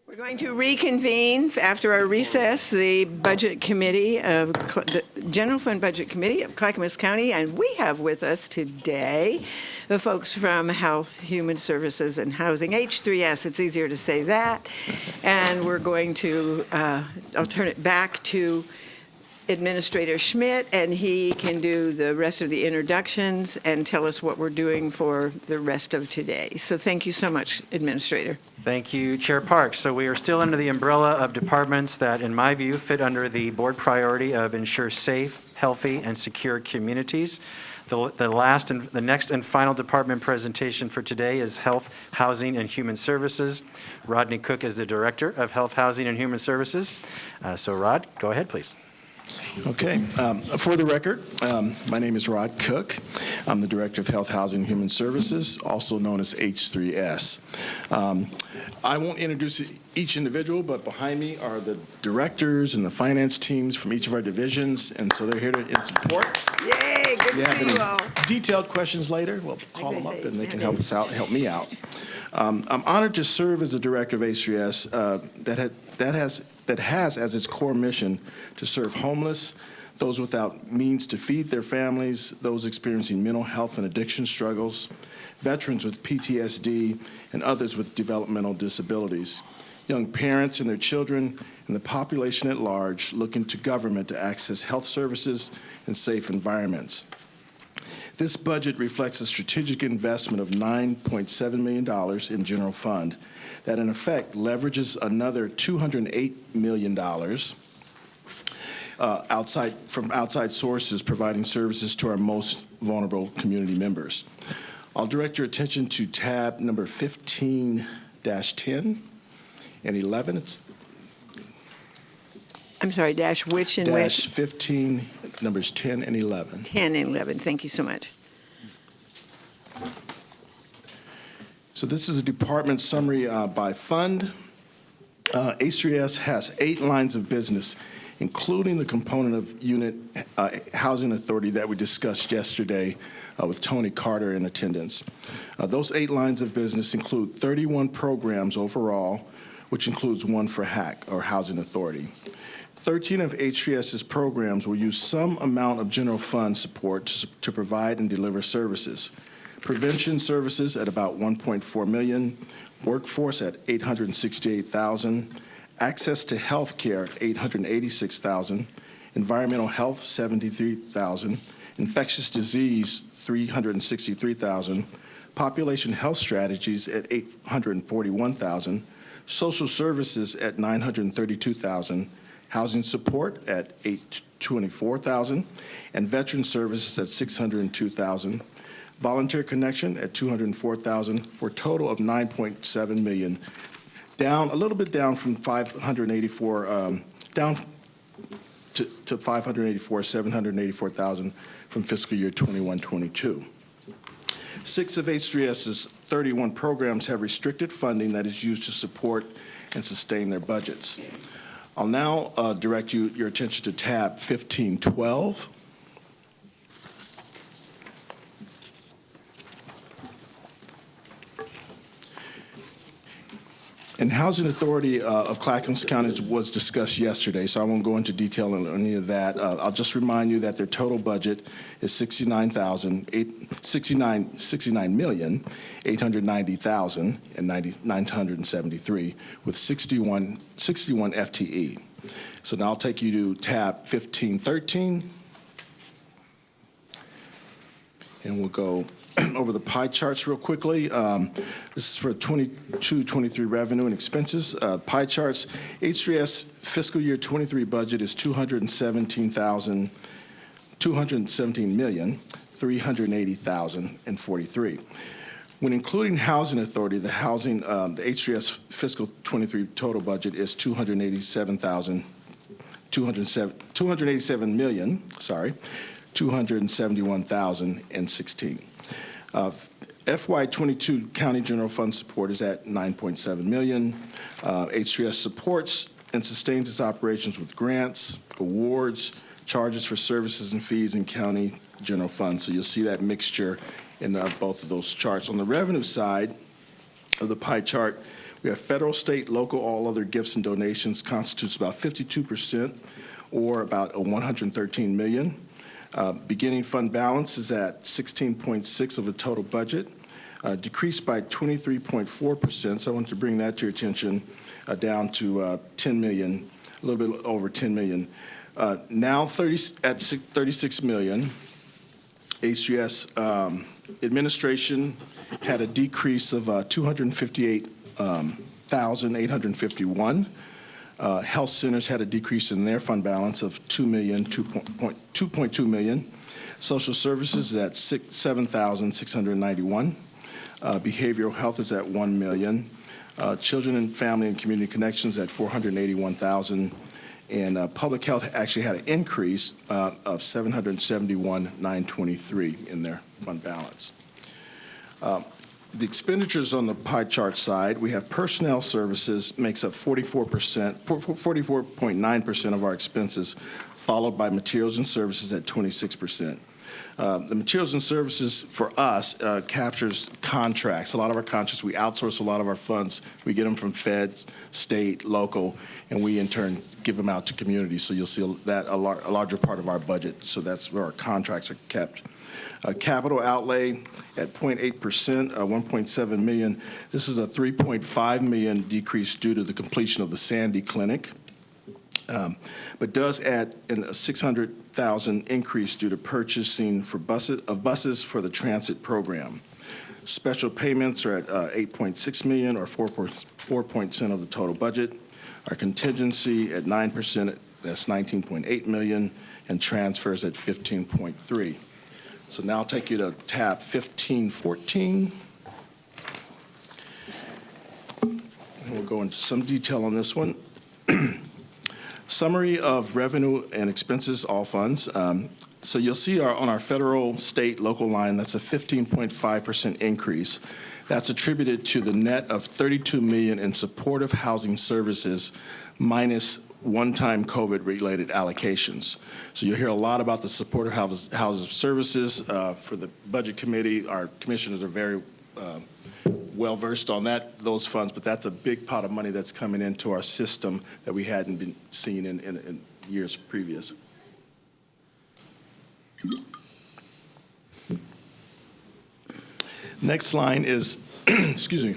We're going to reconvene after our recess, the Budget Committee of, the General Fund Budget Committee of Clackamas County, and we have with us today the folks from Health, Human Services, and Housing, H3S, it's easier to say that, and we're going to, I'll turn it back to Administrator Schmidt, and he can do the rest of the introductions and tell us what we're doing for the rest of today. So thank you so much, Administrator. Thank you, Chair Parks. So we are still under the umbrella of departments that, in my view, fit under the board priority of ensure safe, healthy, and secure communities. The next and final department presentation for today is Health, Housing, and Human Services. Rodney Cook is the Director of Health, Housing, and Human Services. So Rod, go ahead, please. Okay. For the record, my name is Rod Cook. I'm the Director of Health, Housing, and Human Services, also known as H3S. I won't introduce each individual, but behind me are the directors and the finance teams from each of our divisions, and so they're here in support. Yay, good to see you all. Detailed questions later, we'll call them up and they can help us out, help me out. I'm honored to serve as the Director of H3S that has as its core mission to serve homeless, those without means to feed their families, those experiencing mental health and addiction struggles, veterans with PTSD, and others with developmental disabilities, young parents and their children, and the population at large looking to government to access health services and safe environments. This budget reflects a strategic investment of $9.7 million in general fund that in effect leverages another $208 million outside sources providing services to our most vulnerable community members. I'll direct your attention to tab number 15-10 and 11. I'm sorry, dash which and dash which? 15, numbers 10 and 11. 10 and 11, thank you so much. So this is a department summary by fund. H3S has 8 lines of business, including the component of unit housing authority that we discussed yesterday with Tony Carter in attendance. Those 8 lines of business include 31 programs overall, which includes 1 for HAC, or Housing Authority. 13 of H3S's programs will use some amount of general fund support to provide and deliver services. Prevention services at about $1.4 million, workforce at $868,000, access to health care $886,000, environmental health $73,000, infectious disease $363,000, population health strategies at $841,000, social services at $932,000, housing support at $824,000, and veteran services at $602,000. Volunteer connection at $204,000 for a total of $9.7 million, down a little bit down from 584, down to 784,000 from fiscal year 21-22. 6 of H3S's 31 programs have restricted funding that is used to support and sustain their budgets. I'll now direct your attention to tab 1512. And Housing Authority of Clackamas County was discussed yesterday, so I won't go into detail on any of that. I'll just remind you that their total budget is $69,890,973 with 61 FTE. So now I'll take you to tab 1513, and we'll go over the pie charts real quickly. This is for 22-23 revenue and expenses. Pie charts, H3S fiscal year 23 budget is $217,380,043. When including Housing Authority, the H3S fiscal 23 total budget is $287,271,016. FY22 county general fund support is at $9.7 million. H3S supports and sustains its operations with grants, awards, charges for services and fees in county general fund. So you'll see that mixture in both of those charts. On the revenue side of the pie chart, We have federal, state, local, all other gifts and donations constitutes about 52%, or about $113 million. Beginning fund balance is at 16.6 of the total budget, decreased by 23.4%. So I want to bring that to your attention, down to 10 million, a little bit over 10 million. Now at 36 million. H3S administration had a decrease of 258,851. Health centers had a decrease in their fund balance of 2.2 million. Social services is at 7,691. Behavioral health is at 1 million. Children and family and community connections at 481,000. And public health actually had an increase of 771,923 in their fund balance. The expenditures on the pie chart side, we have personnel services makes up 44.9% of our expenses, followed by materials and services at 26%. The materials and services for us captures contracts. A lot of our contracts, we outsource a lot of our funds. We get them from feds, state, local, and we in turn give them out to communities. So you'll see that a larger part of our budget. So that's where our contracts are kept. Capital outlay at 0.8%, 1.7 million. This is a 3.5 million decrease due to the completion of the Sandy Clinic, but does add a 600,000 increase due to purchasing for buses for the transit program. Special payments are at 8.6 million, or 4% of the total budget. Our contingency at 9%, that's 19.8 million, and transfers at 15.3. So now I'll take you to tab 1514. And we'll go into some detail on this one. Summary of revenue and expenses, all funds. So you'll see on our federal, state, local line, that's a 15.5% increase. That's attributed to the net of 32 million in supportive housing services minus one-time COVID-related allocations. So you'll hear a lot about the supportive housing services for the budget committee. Our commissioners are very well-versed on those funds, but that's a big pot of money that's coming into our system that we hadn't been seeing in years previous. Next line is, excuse me,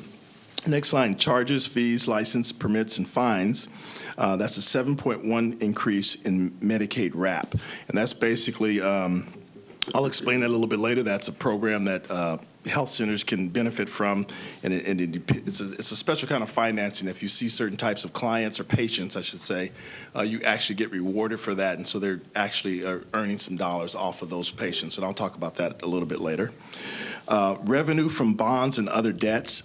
next line, charges, fees, license, permits, and fines. That's a 7.1 increase in Medicaid RAP. And that's basically, I'll explain that a little bit later. That's a program that health centers can benefit from, and it's a special kind of financing. If you see certain types of clients or patients, I should say, you actually get rewarded for that, and so they're actually earning some dollars off of those patients, and I'll talk about that a little bit later. Revenue from bonds and other debts,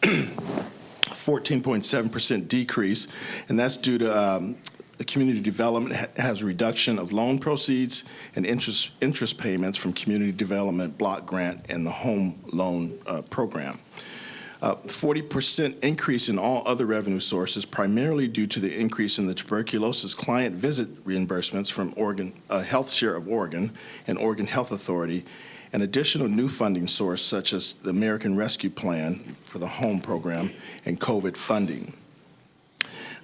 14.7% decrease, and that's due to the community development has a reduction of loan proceeds and interest payments from community development block grant and the home loan program. 40% increase in all other revenue sources, primarily due to the increase in the tuberculosis client visit reimbursements from Oregon Health Share of Oregon and Oregon Health Authority, an additional new funding source such as the American Rescue Plan for the home program and COVID funding.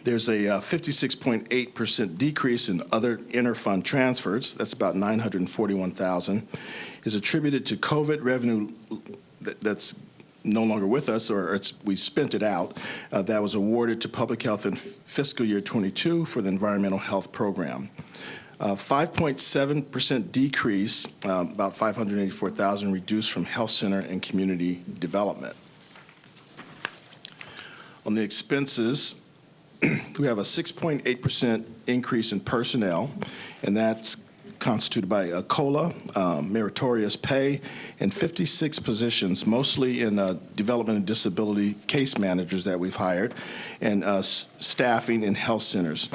There's a 56.8% decrease in other interfund transfers. That's about 941,000. Is attributed to COVID revenue that's no longer with us, or we spent it out. That was awarded to public health in fiscal year 22 for the environmental health program. 5.7% decrease, about 584,000 reduced from health center and community development. On the expenses, we have a 6.8% increase in personnel, and that's constituted by a COLA, meritorious pay, and 56 positions, mostly in development and disability case managers that we've hired, and staffing in health centers.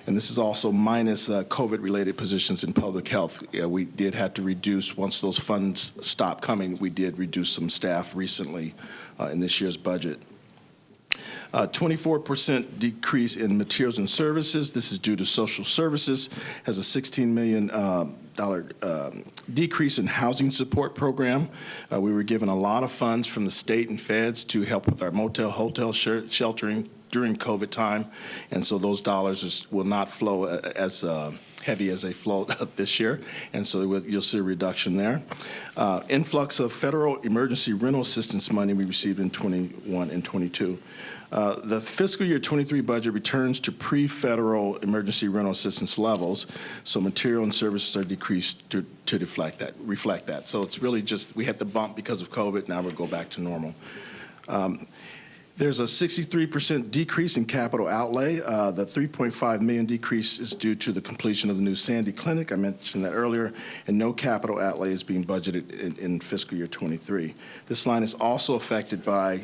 And this is also minus COVID-related positions in public health. We did have to reduce, once those funds stopped coming, we did reduce some staff recently in this year's budget. 24% decrease in materials and services. This is due to social services, has a $16 million decrease in housing support program. We were given a lot of funds from the state and feds to help with our motel, hotel sheltering during COVID time, and so those dollars will not flow as heavy as they flowed this year, and so you'll see a reduction there. Influx of federal emergency rental assistance money we received in 21 and 22. The fiscal year 23 budget returns to pre-federal emergency rental assistance levels, so material and services are decreased to reflect that. So it's really just, we had the bump because of COVID, now we'll go back to normal. There's a 63% decrease in capital outlay. The $3.5 million decrease is due to the completion of the new Sandy Clinic. I mentioned that earlier, and no capital outlay is being budgeted in fiscal year 23. This line is also affected by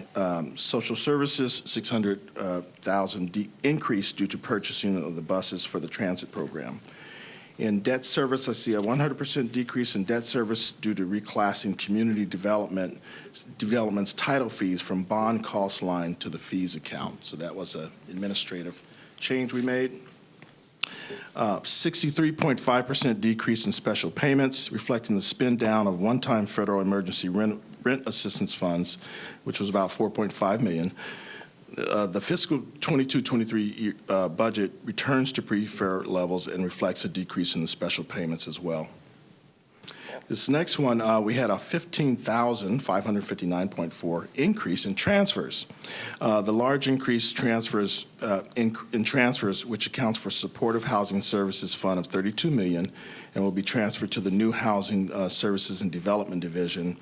social services, $600,000 increase due to purchasing of the buses for the transit program. In debt service, I see a 100% decrease in debt service due to reclassing community development's title fees from bond cost line to the fees account. So that was an administrative change we made. 63.5% decrease in special payments, reflecting the spend down of one-time federal emergency rent assistance funds, which was about $4.5 million. The fiscal 22-23 budget returns to pre-fair levels and reflects a decrease in the special payments as well. This next one, we had a $15,559.4 increase in transfers. The large increase transfers in transfers, which accounts for supportive housing services fund of $32 million, and will be transferred to the new housing services and development division,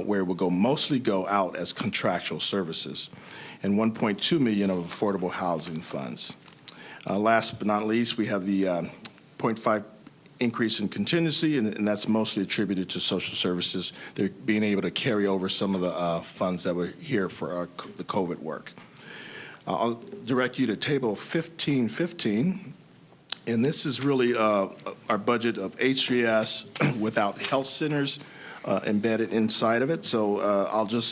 where it will mostly go out as contractual services, and $1.2 million of affordable housing funds. Last but not least, we have the 0.5 increase in contingency, and that's mostly attributed to social services. They're being able to carry over some of the funds that were here for the COVID work. I'll direct you to table 1515, and this is really our budget of H3S without health centers embedded inside of it. So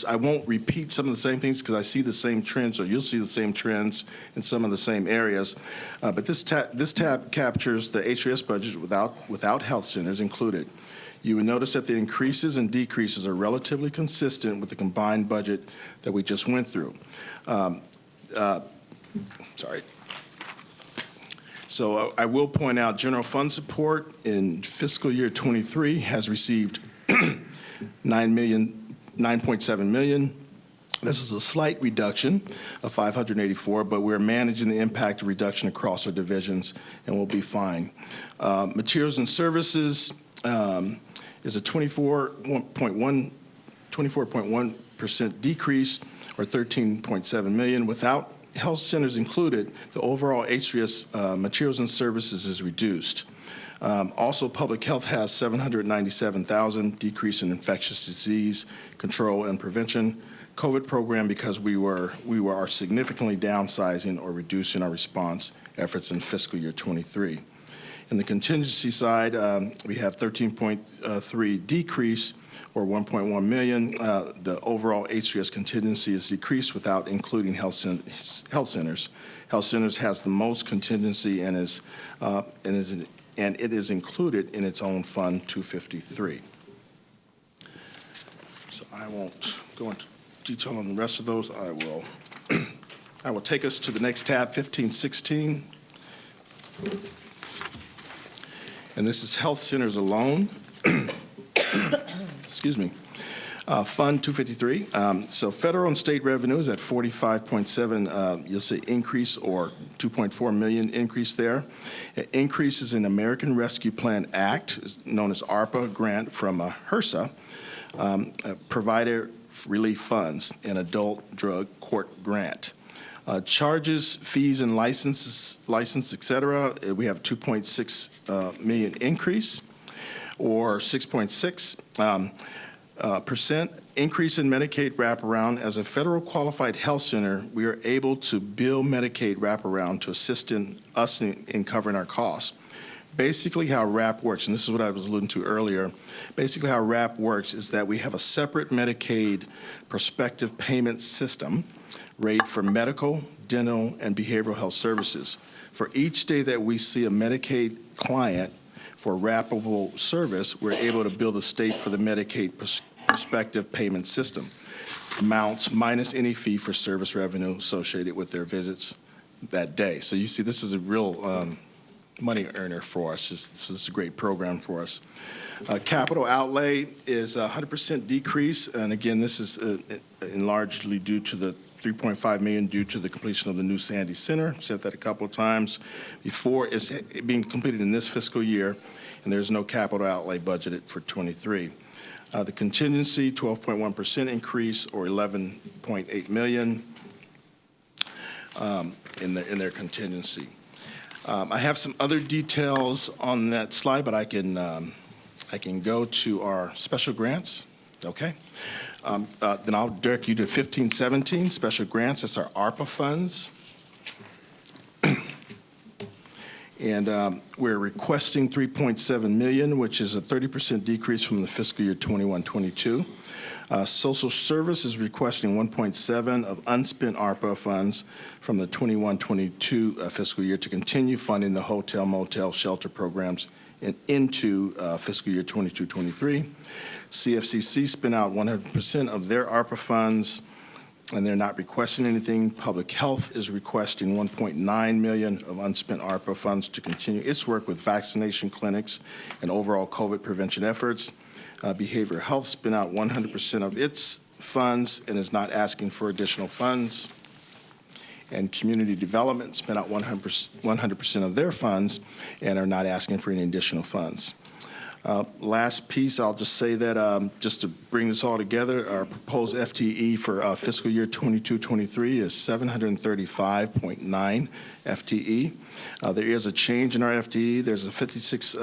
I won't repeat some of the same things because I see the same trends, or you'll see the same trends in some of the same areas. But this tab captures the H3S budget without health centers included. You will notice that the increases and decreases are relatively consistent with the combined budget that we just went through. Sorry. So I will point out general fund support in fiscal year 23 has received $9.7 million. This is a slight reduction of 584, but we're managing the impact of reduction across our divisions, and we'll be fine. Materials and services is a 24.1% decrease, or $13.7 million. Without health centers included, the overall H3S materials and services is reduced. Also, public health has $797,000 decrease in infectious disease control and prevention. COVID program, because we are significantly downsizing or reducing our response efforts in fiscal year 23. In the contingency side, we have 13.3 decrease, or $1.1 million. The overall H3S contingency is decreased without including health centers. Health centers has the most contingency and it is included in its own Fund 253. So I won't go into detail on the rest of those. I will take us to the next tab, 1516. And this is health centers alone. Excuse me. Fund 253. So federal and state revenue is at 45.7, you'll see increase, or 2.4 million increase there. Increases in American Rescue Plan Act, known as ARPA grant from HRSA, provider relief funds, and adult drug court grant. Charges, fees, and license, et cetera, we have 2.6 million increase, or 6.6%. Increase in Medicaid wraparound. As a federal qualified health center, we are able to bill Medicaid wraparound to assist us in covering our costs. Basically how RAP works, and this is what I was alluding to earlier, basically how RAP works is that we have a separate Medicaid prospective payment system rate for medical, dental, and behavioral health services. For each day that we see a Medicaid client for wrappable service, we're able to bill the state for the Medicaid prospective payment system. Amounts minus any fee for service revenue associated with their visits that day. So you see, this is a real money earner for us. This is a great program for us. Capital outlay is a 100% decrease, and again, this is largely due to the $3.5 million due to the completion of the new Sandy Center. Said that a couple of times before. It's being completed in this fiscal year, and there's no capital outlay budgeted for '23. The contingency, 12.1% increase, or $11.8 million in their contingency. I have some other details on that slide, but I can go to our special grants. Okay. Then I'll direct you to 1517 special grants. That's our ARPA funds. And we're requesting $3.7 million, which is a 30% decrease from the fiscal year 21-22. Social Service is requesting 1.7 of unspent ARPA funds from the 21-22 fiscal year to continue funding the hotel, motel, shelter programs into fiscal year 22-23. CFCC spent out 100% of their ARPA funds, and they're not requesting anything. Public Health is requesting $1.9 million of unspent ARPA funds to continue its work with vaccination clinics and overall COVID prevention efforts. Behavioral Health spent out 100% of its funds and is not asking for additional funds. And Community Development spent out 100% of their funds and are not asking for any additional funds. Last piece, I'll just say that just to bring this all together, our proposed FTE for fiscal year 22-23 is 735.9 FTE. There is a change in our FTE. There's a 56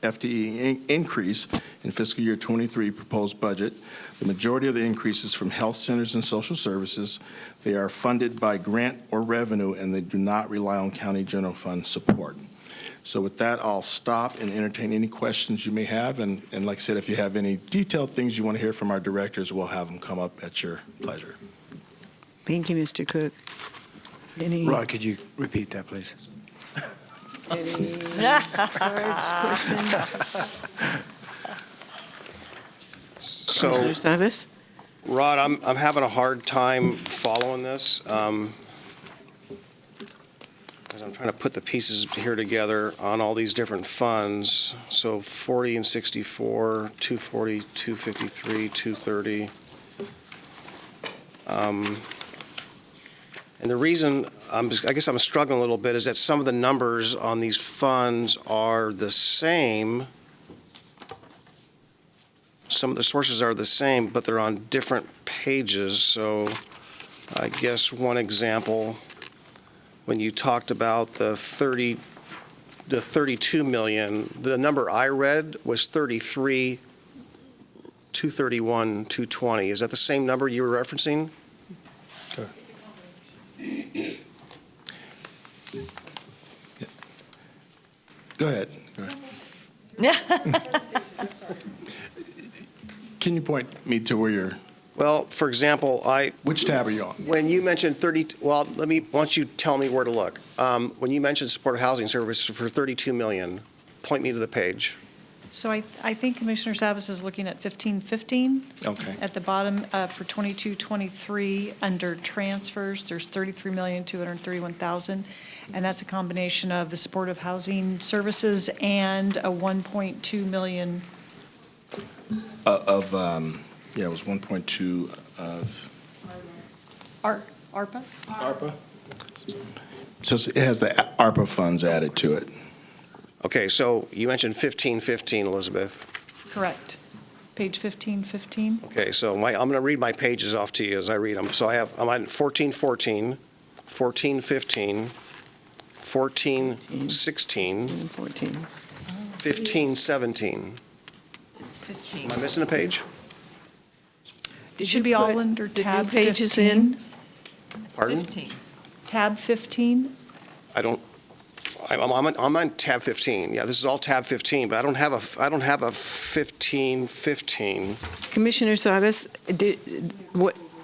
FTE increase in fiscal year 23 proposed budget. The majority of the increase is from health centers and social services. They are funded by grant or revenue, and they do not rely on county general fund support. So with that, I'll stop and entertain any questions you may have. And like I said, if you have any detailed things you want to hear from our directors, we'll have them come up at your pleasure. Thank you, Mr. Cook. Any Rod, could you repeat that, please? questions? So, Commissioner Savas? Rod, I'm having a hard time following this. Because I'm trying to put the pieces here together on all these different funds. So 40 and 64, 240, 253, 230. And the reason I guess I'm struggling a little bit is that some of the numbers on these funds are the same. Some of the sources are the same, but they're on different pages. So I guess one example, when you talked about the 32 million, the number I read was 33, 231, 220. Is that the same number you were referencing? Go ahead. Can you point me to where you're? Well, for example, Which tab are you on? when you mentioned 30, well, why don't you tell me where to look? When you mentioned supportive housing services for 32 million, point me to the page. So I think Commissioner Savas is looking at 1515. Okay. At the bottom for 22-23, under transfers, there's 33,231,000, and that's a combination of the supportive housing services and a 1.2 million. Yeah, it was 1.2 of ARPA? ARPA. So it has the ARPA funds added to it. Okay, so you mentioned 1515, Elizabeth. Correct. Page 1515. Okay, so I'm going to read my pages off to you as I read them. So I'm on 1414, 1415, 1416, 14. 1517. It's 15. Am I missing a page? It should be all under the new tab pages 15. in? It's Pardon? 15. Tab 15. I'm on tab 15. Yeah, this is all tab 15, but I don't have a 1515. Commissioner Savas,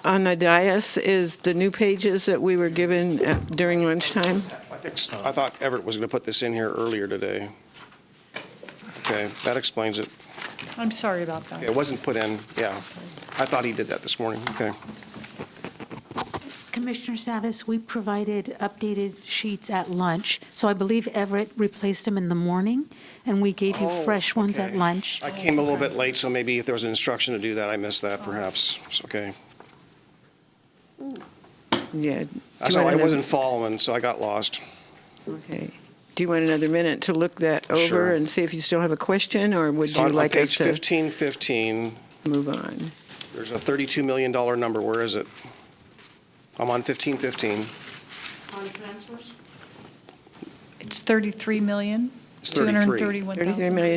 on the dais is the new pages that we were given during lunchtime. I thought Everett was going to put this in here earlier today. Okay, that explains it. I'm sorry about that. It wasn't put in, yeah. I thought he did that this morning, okay. Commissioner Savas, we provided updated sheets at lunch, so I believe Everett replaced them in the morning, and we gave you Oh, fresh ones at okay. lunch. I came a little bit late, so maybe if there was an instruction to do that, I missed that perhaps. It's okay. Yeah. So I wasn't following, so I got lost. Okay. Do you want another minute to look that over Sure. and see if you still have a question, or would So you on like us page to 1515, move on? there's a $32 million number. Where is it? I'm on 1515. It's 33 million, It's 33. 231,000.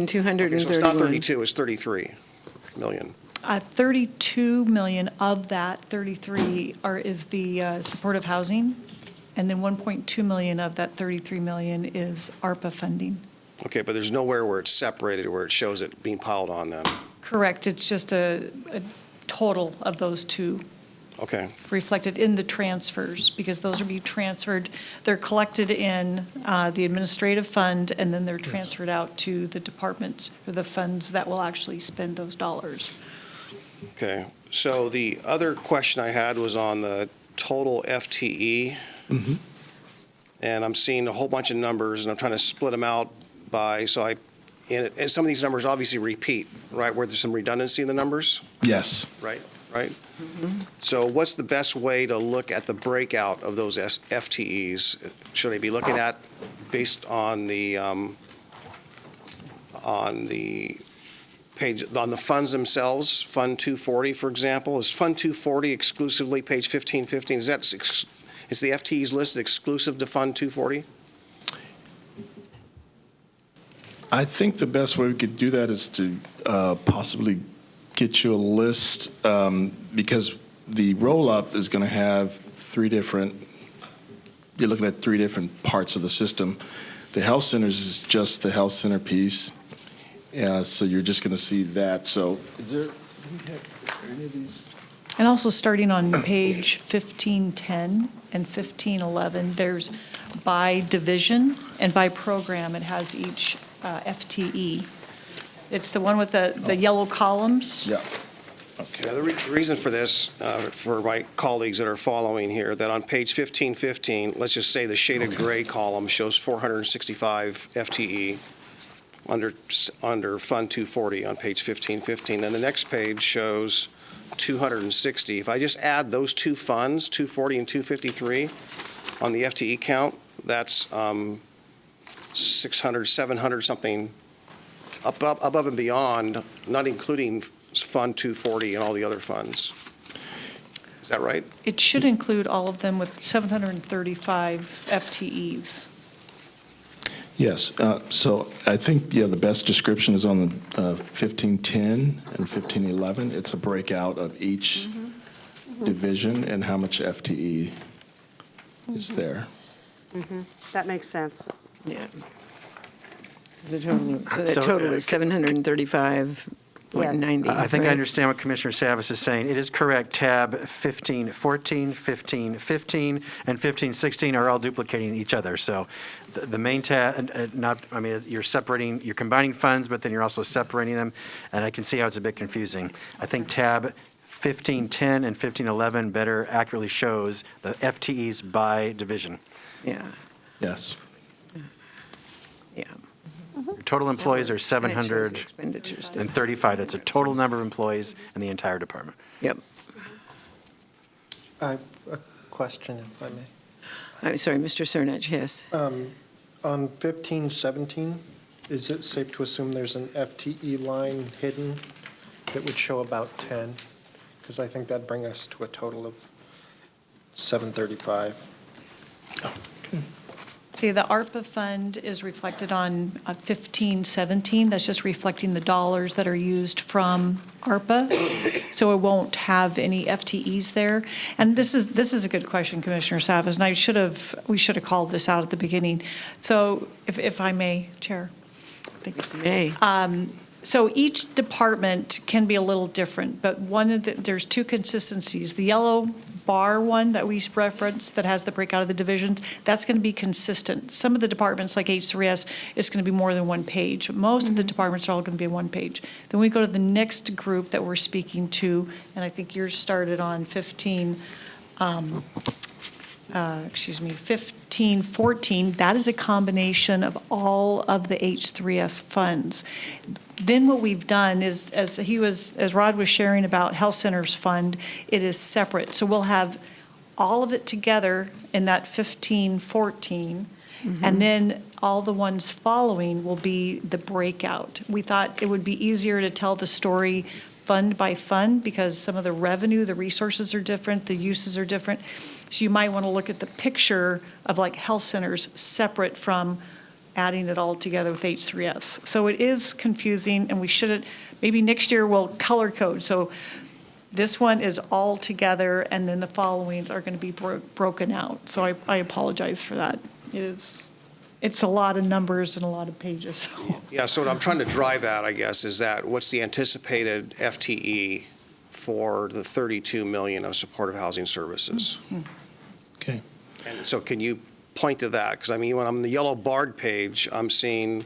$33,231,000. Okay, so it's not 32, it's 33 million. 32 million of that 33 is the supportive housing, and then 1.2 million of that 33 million is ARPA funding. Okay, but there's nowhere where it's separated, where it shows it being piled on then. Correct, it's just a total of those two Okay, reflected in the transfers, because those are being transferred, they're collected in the administrative fund, and then they're transferred out to the departments, or the funds that will actually spend those dollars. okay. So the other question I had was on the total FTE. And I'm seeing a whole bunch of numbers, and I'm trying to split them out by, and some of these numbers obviously repeat, right, where there's some redundancy in the numbers, Yes. right? So what's the best way to look at the breakout of those FTEs? Should I be looking at based on the page, on the funds themselves, Fund 240, for example? Is Fund 240 exclusively page 1515? Is the FTEs listed exclusive to Fund 240? I think the best way we could do that is to possibly get you a list, because the roll-up is going to have you're looking at three different parts of the system. The health centers is just the health center piece, so you're just going to see that. So is there any of these? And also, starting on page 1510 and 1511, there's by division and by program, it has each FTE. It's the one with the yellow columns. Yeah. Yeah, the reason for this, for my colleagues that are following here, that on page 1515, let's just say the shaded gray column shows 465 FTE under Fund 240 on page 1515. And the next page shows 260. If I just add those two funds, 240 and 253, on the FTE count, that's 600, 700 something above and beyond, not including Fund 240 and all the other funds. Is that right? It should include all of them with 735 FTEs. Yes. So I think, the best description is on the 1510 and 1511. It's a breakout of each division and how much FTE is there. That makes sense. Yeah. The So, total is 735.90. I think I right? understand what Commissioner Savas is saying. It is correct, tab 1514, 1515, and 1516 are all duplicating each other. So the main tab, you're combining funds, but then you're also separating them, and I can see how it's a bit confusing. I think tab 1510 and 1511 better accurately shows the FTEs by division. Yeah, Yes. yeah. Your total employees are And it shows the 735. expenditures. That's a total number of employees in the entire department. Yep. I have a question, if I may. I'm sorry, Mr. Cernich, yes. On 1517, is it safe to assume there's an FTE line hidden that would show about 10? Because I think that'd bring us to a total of 735. See, the ARPA fund is reflected on 1517. That's just reflecting the dollars that are used from ARPA. So it won't have any FTEs there. And this is a good question, Commissioner Savas, and we should have called this out at the beginning. So if I may, Chair. Thank you. May. So each department can be a little different, but there's two consistencies. The yellow bar one that we referenced that has the breakout of the divisions, that's going to be consistent. Some of the departments, like H3S, is going to be more than one page. Most of the departments are all going to be one page. Then we go to the next group that we're speaking to, and I think yours started on 1514, that is a combination of all of the H3S funds. Then what we've done is, as Rod was sharing about Health Centers Fund, it is separate. So we'll have all of it together in that 1514, and then all the ones following will be the breakout. We thought it would be easier to tell the story fund by fund because some of the revenue, the resources are different, the uses are different. So you might want to look at the picture of like health centers separate from adding it all together with H3S. So it is confusing, and we shouldn't, maybe next year we'll color code. So this one is all together, and then the following are going to be broken out. So I apologize for that. It's a lot of numbers and a lot of pages. Yeah, so what I'm trying to drive at, I guess, is that what's the anticipated FTE for the 32 million of supportive housing services? Okay. And so can you point to that? Because I mean, when I'm on the yellow barred page, I'm seeing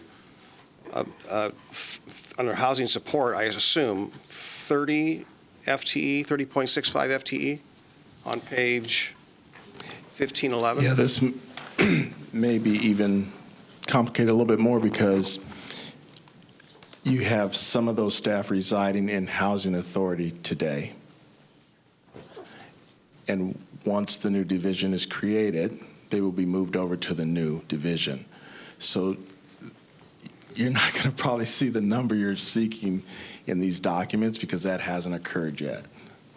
under housing support, I assume 30 FTE, 30.65 FTE on page 1511. Yeah, this may be even complicated a little bit more because you have some of those staff residing in housing authority today. And once the new division is created, they will be moved over to the new division. So you're not going to probably see the number you're seeking in these documents because that hasn't occurred yet.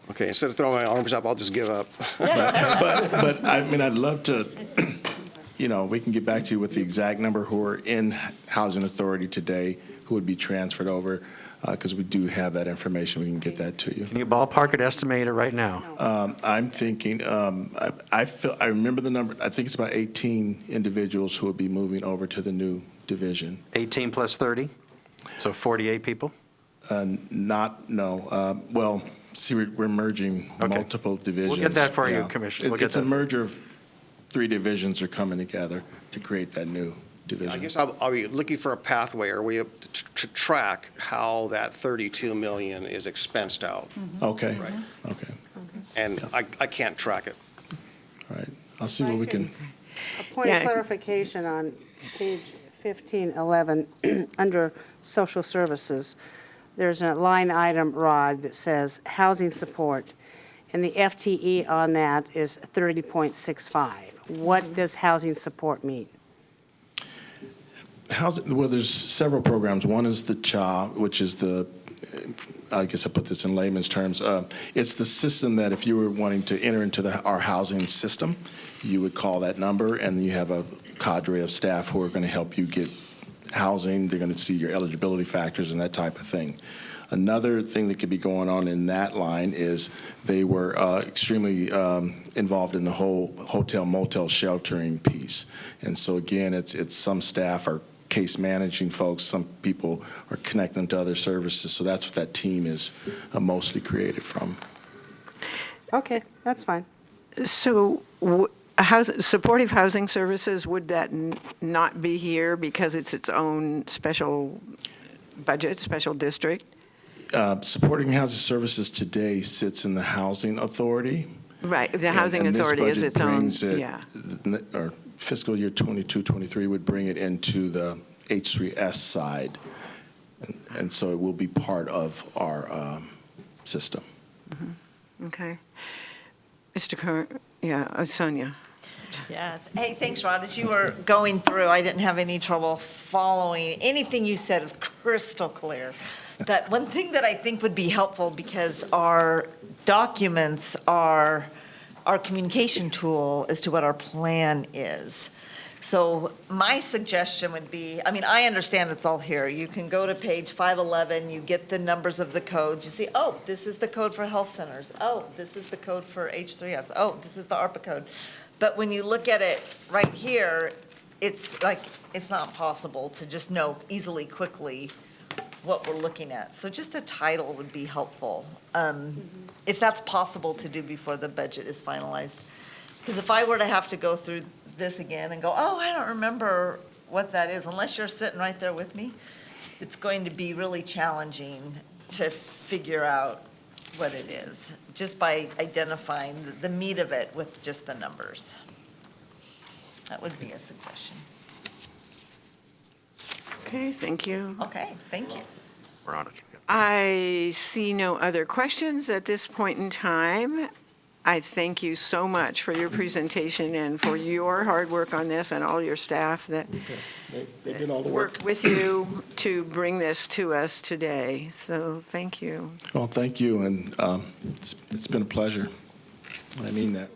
Okay, instead of throwing my arms up, I'll just give up. But I mean, I'd love to, we can get back to you with the exact number who are in housing authority today who would be transferred over because we do have that information. We can get that to you. Can you ballpark it, estimate it right now? I'm thinking, I remember the number, I think it's about 18 individuals who will be moving over to the new division. 18 plus 30, so 48 people? Well, see, we're merging Okay. multiple divisions. We'll get that for you, Yeah. Commissioner. We'll get It's a that. merger of 3 divisions are coming together to create that new division. I guess I'll be looking for a pathway, or we have to track how that 32 million is expensed out. Okay, Right. okay, And I can't track it. all right. I'll see what we can, A point Yeah. of clarification on page 1511, under social services, there's a line item, Rod, that says housing support, and the FTE on that is 30.65. What does housing support mean? well, there's several programs. One is the CHA, which is I guess I put this in layman's terms. It's the system that if you were wanting to enter into our housing system, you would call that number, and you have a cadre of staff who are going to help you get housing. They're going to see your eligibility factors and that type of thing. Another thing that could be going on in that line is they were extremely involved in the whole hotel motel sheltering piece. And so again, it's some staff are case managing folks, some people are connecting to other services. So that's what that team is mostly created from. Okay, that's fine. So supportive housing services, would that not be here because it's its own special budget, special district? Supporting housing services today sits in the housing authority. Right, the housing And this authority is budget its own, brings it- yeah. Or fiscal year 22-23 would bring it into the H3S side. And so it will be part of our system. Okay. Mr. Kerr, Sonia. Yeah. Hey, thanks, Rod. As you were going through, I didn't have any trouble following. Anything you said is crystal clear. But one thing that I think would be helpful, because our documents are our communication tool as to what our plan is. So my suggestion would be, I mean, I understand it's all here. You can go to page 511, you get the numbers of the codes, you see, oh, this is the code for health centers. Oh, this is the code for H3S. Oh, this is the ARPA code. But when you look at it right here, it's like, it's not possible to just know easily, quickly what we're looking at. So just a title would be helpful, if that's possible to do before the budget is finalized. Because if I were to have to go through this again and go, oh, I don't remember what that is, unless you're sitting right there with me, it's going to be really challenging to figure out what it is, just by identifying the meat of it with just the numbers. That would be a suggestion. Okay, thank you. Okay, thank you. We're on it. I see no other questions at this point in time. I thank you so much for your presentation and for your hard work on this, and all your staff that They did all the work. worked with you to bring this to us today. So thank you. Well, thank you, and it's been a pleasure. I mean that.